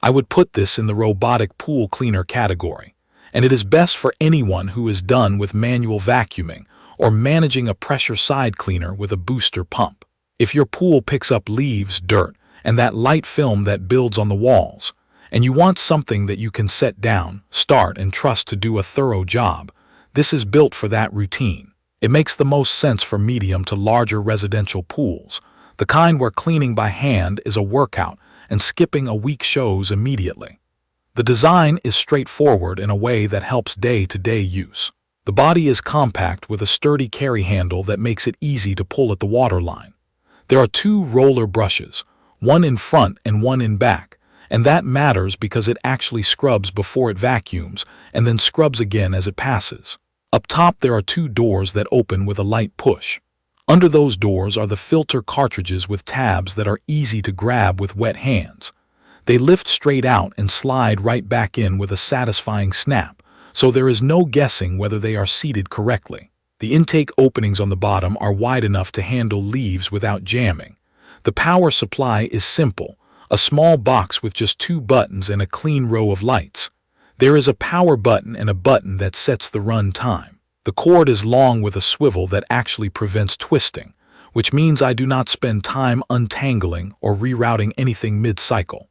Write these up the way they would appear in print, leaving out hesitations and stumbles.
I would put this in the robotic pool cleaner category, and it is best for anyone who is done with manual vacuuming or managing a pressure side cleaner with a booster pump. If your pool picks up leaves, dirt, and that light film that builds on the walls, and you want something that you can set down, start, and trust to do a thorough job, this is built for that routine. It makes the most sense for medium to larger residential pools, the kind where cleaning by hand is a workout and skipping a week shows immediately. The design is straightforward in a way that helps day-to-day use. The body is compact with a sturdy carry handle that makes it easy to pull at the waterline. There are two roller brushes, one in front and one in back, and that matters because it actually scrubs before it vacuums and then scrubs again as it passes. Up top there are two doors that open with a light push. Under those doors are the filter cartridges with tabs that are easy to grab with wet hands. They lift straight out and slide right back in with a satisfying snap, so there is no guessing whether they are seated correctly. The intake openings on the bottom are wide enough to handle leaves without jamming. The power supply is simple, a small box with just two buttons and a clean row of lights. There is a power button and a button that sets the run time. The cord is long with a swivel that actually prevents twisting, which means I do not spend time untangling or rerouting anything mid-cycle.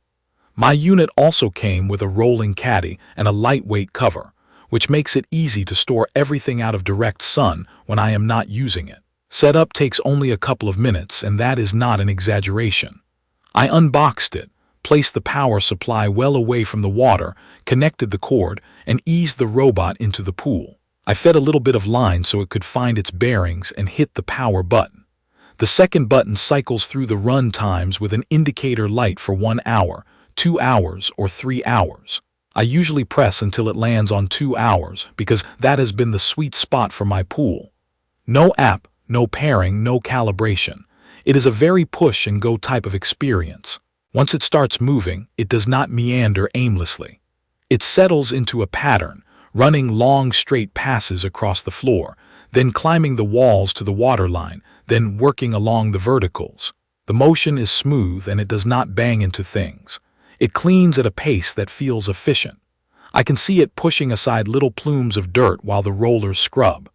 My unit also came with a rolling caddy and a lightweight cover, which makes it easy to store everything out of direct sun when I am not using it. Setup takes only a couple of minutes, and that is not an exaggeration. I unboxed it, placed the power supply well away from the water, connected the cord, and eased the robot into the pool. I fed a little bit of line so it could find its bearings and hit the power button. The second button cycles through the run times with an indicator light for 1 hour, 2 hours, or 3 hours. I usually press until it lands on 2 hours because that has been the sweet spot for my pool. No app, no pairing, no calibration. It is a very push-and-go type of experience. Once it starts moving, it does not meander aimlessly. It settles into a pattern, running long straight passes across the floor, then climbing the walls to the waterline, then working along the verticals. The motion is smooth and it does not bang into things. It cleans at a pace that feels efficient. I can see it pushing aside little plumes of dirt while the rollers scrub.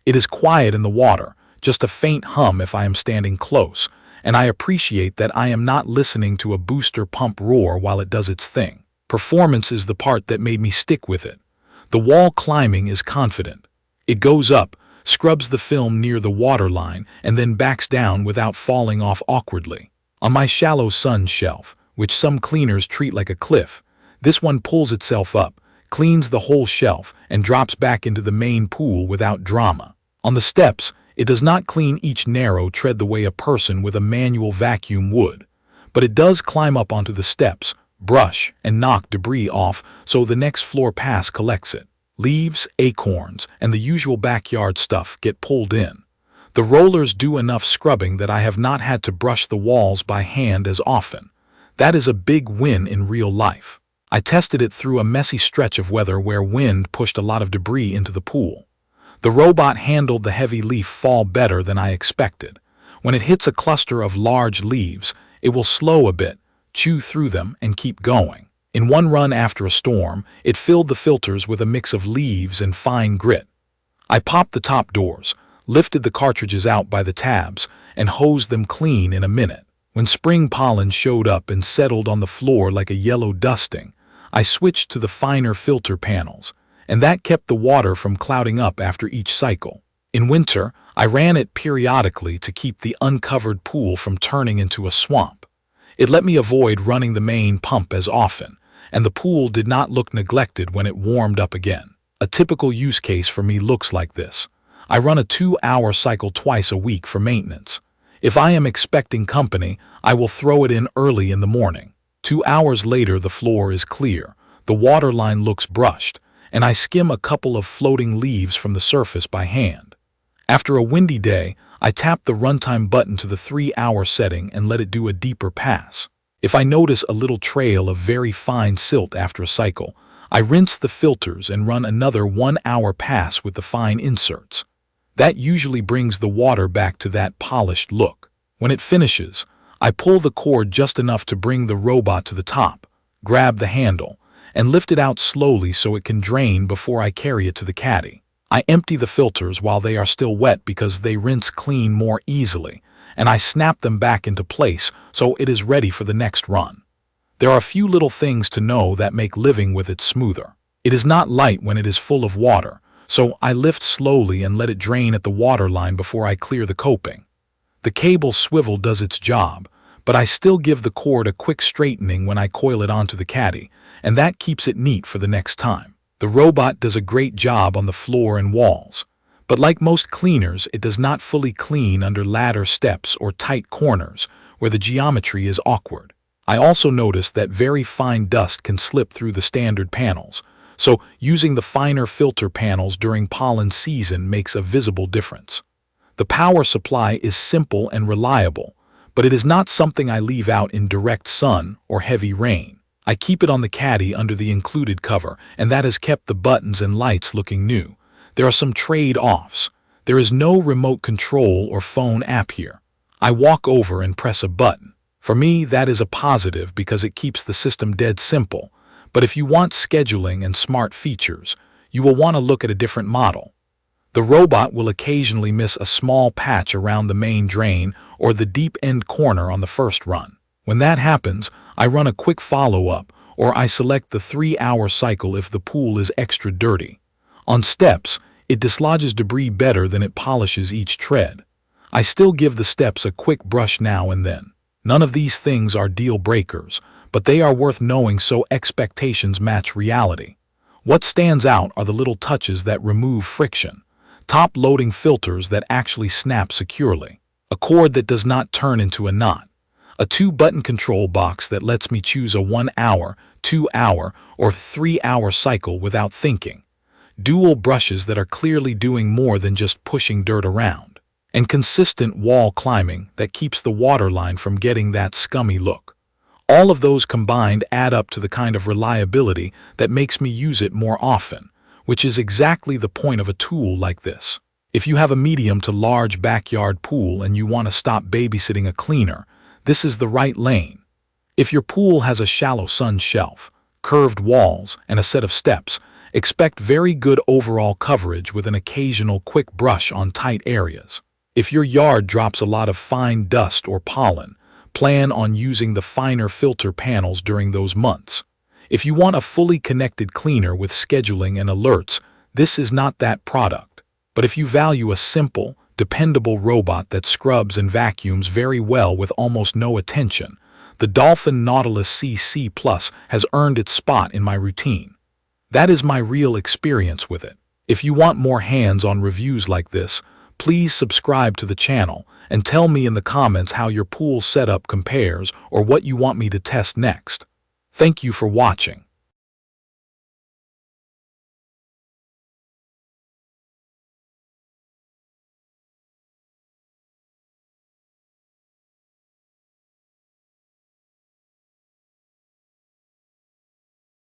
It is quiet in the water, just a faint hum if I am standing close, and I appreciate that I am not listening to a booster pump roar while it does its thing. Performance is the part that made me stick with it. The wall climbing is confident. It goes up, scrubs the film near the waterline, and then backs down without falling off awkwardly. On my shallow sun shelf, which some cleaners treat like a cliff, this one pulls itself up, cleans the whole shelf, and drops back into the main pool without drama. On the steps, it does not clean each narrow tread the way a person with a manual vacuum would, but it does climb up onto the steps, brush, and knock debris off so the next floor pass collects it. Leaves, acorns, and the usual backyard stuff get pulled in. The rollers do enough scrubbing that I have not had to brush the walls by hand as often. That is a big win in real life. I tested it through a messy stretch of weather where wind pushed a lot of debris into the pool. The robot handled the heavy leaf fall better than I expected. When it hits a cluster of large leaves, it will slow a bit, chew through them, and keep going. In one run after a storm, it filled the filters with a mix of leaves and fine grit. I popped the top doors, lifted the cartridges out by the tabs, and hosed them clean in a minute. When spring pollen showed up and settled on the floor like a yellow dusting, I switched to the finer filter panels, and that kept the water from clouding up after each cycle. In winter, I ran it periodically to keep the uncovered pool from turning into a swamp. It let me avoid running the main pump as often, and the pool did not look neglected when it warmed up again. A typical use case for me looks like this. I run a 2-hour cycle twice a week for maintenance. If I am expecting company, I will throw it in early in the morning. 2 hours later, the floor is clear, the waterline looks brushed, and I skim a couple of floating leaves from the surface by hand. After a windy day, I tap the runtime button to the 3-hour setting and let it do a deeper pass. If I notice a little trail of very fine silt after a cycle, I rinse the filters and run another 1-hour pass with the fine inserts. That usually brings the water back to that polished look. When it finishes, I pull the cord just enough to bring the robot to the top, grab the handle, and lift it out slowly so it can drain before I carry it to the caddy. I empty the filters while they are still wet because they rinse clean more easily, and I snap them back into place so it is ready for the next run. There are a few little things to know that make living with it smoother. It is not light when it is full of water, so I lift slowly and let it drain at the water line before I clear the coping. The cable swivel does its job, but I still give the cord a quick straightening when I coil it onto the caddy, and that keeps it neat for the next time. The robot does a great job on the floor and walls, but like most cleaners, it does not fully clean under ladder steps or tight corners where the geometry is awkward. I also noticed that very fine dust can slip through the standard panels, so using the finer filter panels during pollen season makes a visible difference. The power supply is simple and reliable, but it is not something I leave out in direct sun or heavy rain. I keep it on the caddy under the included cover, and that has kept the buttons and lights looking new. There are some trade-offs. There is no remote control or phone app here. I walk over and press a button. For me, that is a positive because it keeps the system dead simple, but if you want scheduling and smart features, you will want to look at a different model. The robot will occasionally miss a small patch around the main drain or the deep end corner on the first run. When that happens, I run a quick follow-up, or I select the 3-hour cycle if the pool is extra dirty. On steps, it dislodges debris better than it polishes each tread. I still give the steps a quick brush now and then. None of these things are deal breakers, but they are worth knowing so expectations match reality. What stands out are the little touches that remove friction, top-loading filters that actually snap securely, a cord that does not turn into a knot, a 2-button control box that lets me choose a 1-hour, 2-hour, or 3-hour cycle without thinking, dual brushes that are clearly doing more than just pushing dirt around, and consistent wall climbing that keeps the water line from getting that scummy look. All of those combined add up to the kind of reliability that makes me use it more often, which is exactly the point of a tool like this. If you have a medium to large backyard pool and you want to stop babysitting a cleaner, this is the right lane. If your pool has a shallow sun shelf, curved walls, and a set of steps, expect very good overall coverage with an occasional quick brush on tight areas. If your yard drops a lot of fine dust or pollen, plan on using the finer filter panels during those months. If you want a fully connected cleaner with scheduling and alerts, this is not that product. But if you value a simple, dependable robot that scrubs and vacuums very well with almost no attention, the Dolphin Nautilus CC Plus has earned its spot in my routine. That is my real experience with it. If you want more hands-on reviews like this, please subscribe to the channel and tell me in the comments how your pool setup compares or what you want me to test next. Thank you for watching.